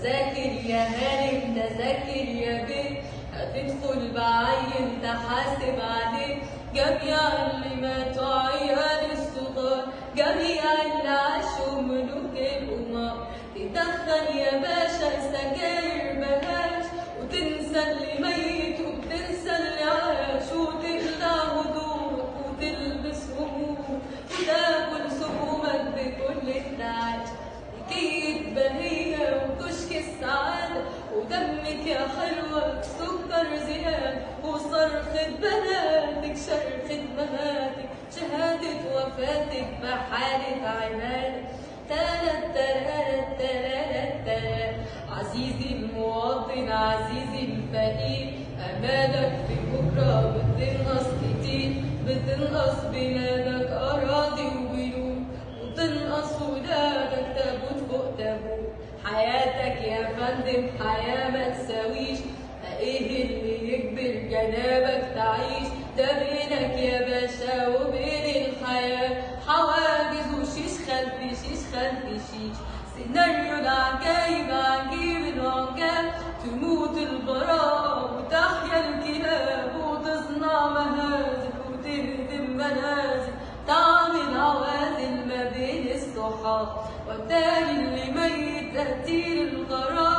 تذاكر يا هانم تذاكر يا بنت، هتدخل بعين تحاسب عليه جميع اللي ماتوا عيال الصغار، جميع اللي عاشوا ملوك القمار. تدخن يا باشا سجاير بلاش، وتنسى اللي ميت وبتنسى اللي عاش، وتقلع هدومك وتلبس همومك وتاكل سمومك بكل انتعاش. حكاية بهية وكشك السعادة، ودمك يا حلوة سكر زيادة، وصرخة بناتك شرخة بناتك، شهادة وفاتك بحالة عمادة. تلات تلات تلات تلات عزيزي المواطن عزيزي الفقير، أمالك في بكرة بتنقص كتير، بتنقص بلادك أراضي وبيوت، وتنقص ولادك تابوت فوق تابوت. حياتك يا فندم حياة ما تساويش، ايه اللي يجبر جنابك تعيش؟ ده بينك يا باشا وبين الحياة حواجز وشيش خلف شيش خلف شيش. سيناريو العجايب عجيب العجاب، تموت البراءة وتحيا الكلاب، وتصنع مهازل وتهدم منازل، تعمل عوازل ما بين الصحاب، وتالي اللي ميت تقتيل الغرام.